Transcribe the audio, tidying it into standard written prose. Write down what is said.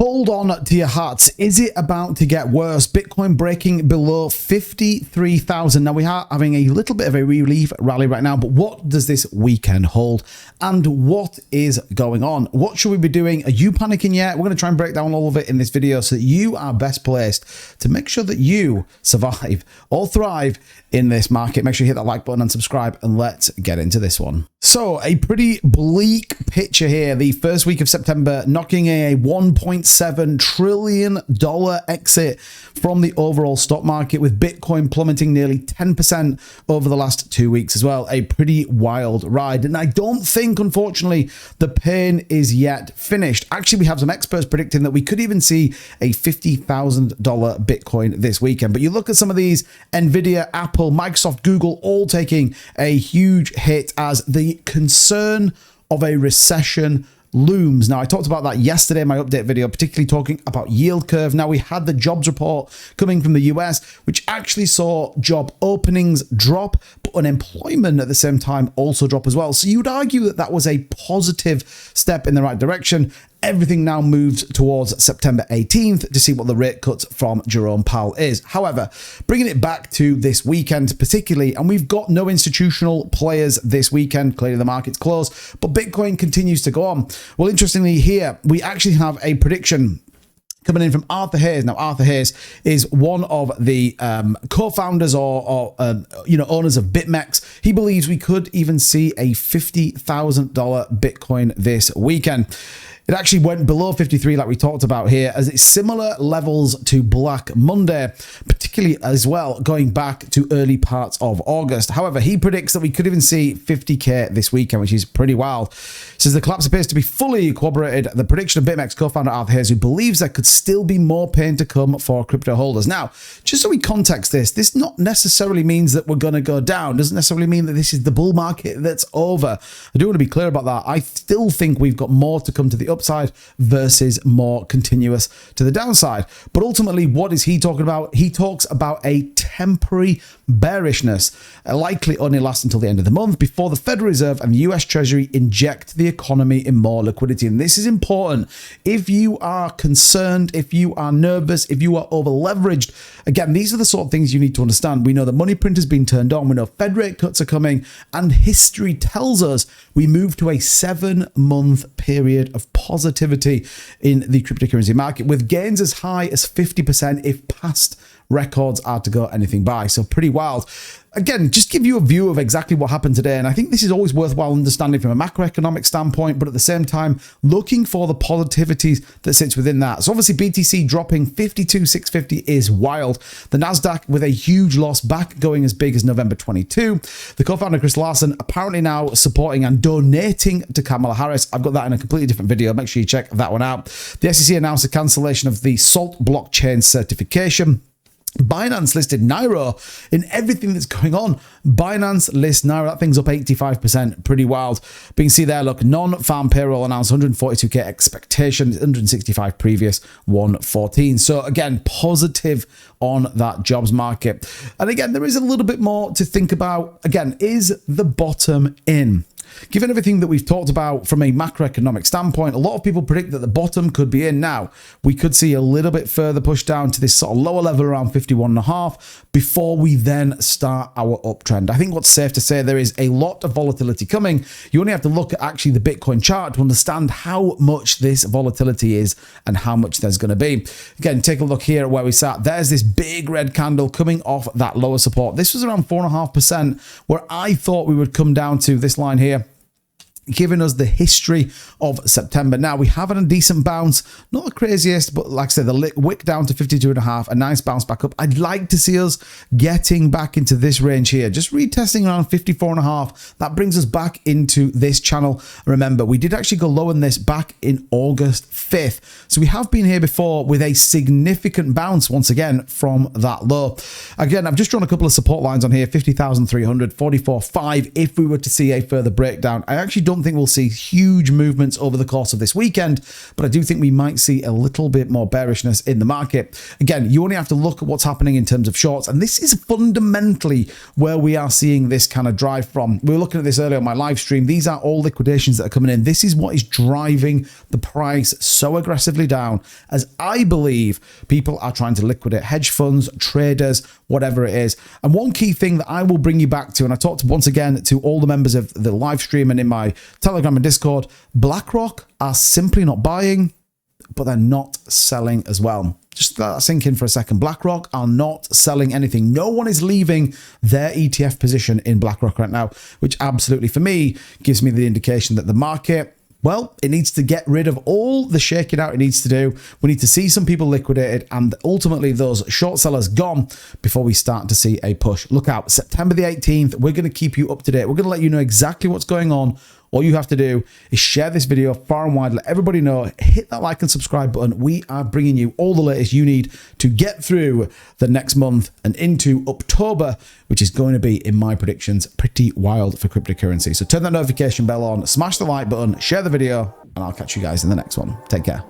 Hold on to your hats. Is it about to get worse? Bitcoin breaking below 53,000. Now we are having a little bit of a relief rally right now, but what does this weekend hold? And what is going on? What should we be doing? Are you panicking yet? We're going to try and break down all of it in this video so that you are best placed to make sure that you survive or thrive in this market. Make sure you hit that like button and subscribe, and let's get into this one. So a pretty bleak picture here. The first week of September knocking a $1.7 trillion exit from the overall stock market, with Bitcoin plummeting nearly 10% over the last 2 weeks as well. A pretty wild ride. And I don't think, unfortunately, the pain is yet finished. Actually, we have some experts predicting that we could even see a $50,000 Bitcoin this weekend. But you look at some of these, Nvidia, Apple, Microsoft, Google, all taking a huge hit as the concern of a recession looms. Now, I talked about that yesterday in my update video, particularly talking about yield curve. Now, we had the jobs report coming from the US, which actually saw job openings drop, but unemployment at the same time also drop as well. So you'd argue that that was a positive step in the right direction. Everything now moves towards September 18th to see what the rate cuts from Jerome Powell is. However, bringing it back to this weekend particularly, and we've got no institutional players this weekend. Clearly the market's closed, but Bitcoin continues to go on. Well, interestingly here, we actually have a prediction coming in from Arthur Hayes. Now, Arthur Hayes is one of the co-founders or owners of BitMEXC. He believes we could even see a $50,000 Bitcoin this weekend. It actually went below 53 like we talked about here, as it's similar levels to Black Monday, particularly as well going back to early parts of August. However, he predicts that we could even see 50K this weekend, which is pretty wild. Says the collapse appears to be fully corroborated. The prediction of BitMEXC co-founder Arthur Hayes, who believes there could still be more pain to come for crypto holders. Now, just so we context this not necessarily means that we're going to go down. Doesn't necessarily mean that this is the bull market that's over. I do want to be clear about that. I still think we've got more to come to the upside versus more continuous to the downside. But ultimately, what is he talking about? He talks about a temporary bearishness, likely only last until the end of the month before the Federal Reserve and the US Treasury inject the economy in more liquidity. And this is important. If you are concerned, if you are nervous, if you are over leveraged, again, these are the sort of things you need to understand. We know the money print has been turned on. We know Fed rate cuts are coming, and history tells us we move to a 7-month period of positivity in the cryptocurrency market, with gains as high as 50% if past records are to go anything by. So pretty wild. Again, just give you a view of exactly what happened today. And I think this is always worthwhile understanding from a macroeconomic standpoint, but at the same time, looking for the positivities that sits within that. So obviously BTC dropping 52,650 is wild. The NASDAQ with a huge loss, back going as big as November 22. The co-founder Chris Larsen apparently now supporting and donating to Kamala Harris. I've got that in a completely different video. Make sure you check that one out. The SEC announced the cancellation of the SALT blockchain certification. Binance listed Nairo in everything that's going on. Binance lists Nairo. That thing's up 85%. Pretty wild. But you can see there, look, non-farm payroll announced 142K expectation, 165 previous, 114. So again, positive on that jobs market. And again, there is a little bit more to think about. Again, is the bottom in? Given everything that we've talked about from a macroeconomic standpoint, a lot of people predict that the bottom could be in now. We could see a little bit further push down to this sort of lower level around 51.5 before we then start our uptrend. I think what's safe to say, there is a lot of volatility coming. You only have to look at actually the Bitcoin chart to understand how much this volatility is and how much there's going to be. Again, take a look here at where we sat. There's this big red candle coming off that lower support. This was around 4.5%, where I thought we would come down to this line here, giving us the history of September. Now, we have a decent bounce, not the craziest, but like I said, the wick down to 52.5, a nice bounce back up. I'd like to see us getting back into this range here, just retesting around 54.5. That brings us back into this channel. Remember, we did actually go low in this back in August 5th. So we have been here before with a significant bounce once again from that low. Again, I've just drawn a couple of support lines on here, 50,300, 44.5. If we were to see a further breakdown, I actually don't don't think we'll see huge movements over the course of this weekend, but I do think we might see a little bit more bearishness in the market. Again, you only have to look at what's happening in terms of shorts, and this is fundamentally where we are seeing this kind of drive from. We were looking at this earlier on my live stream. These are all liquidations that are coming in. This is what is driving the price so aggressively down, as I believe people are trying to liquidate hedge funds, traders, whatever it is. And one key thing that I will bring you back to, and I talked once again to all the members of the live stream and in my Telegram and Discord, BlackRock are simply not buying, but they're not selling as well. Just let that sink in for a second. BlackRock are not selling anything. No one is leaving their ETF position in BlackRock right now, which absolutely, for me, gives me the indication that the market, well, it needs to get rid of all the shaking out it needs to do. We need to see some people liquidated and ultimately those short sellers gone before we start to see a push. Look out, September the 18th, we're going to keep you up to date. We're going to let you know exactly what's going on. All you have to do is share this video far and wide, let everybody know, hit that like and subscribe button. We are bringing you all the latest you need to get through the next month and into October, which is going to be, in my predictions, pretty wild for cryptocurrency. So turn that notification bell on, smash the like button, share the video, and I'll catch you guys in the next one. Take care.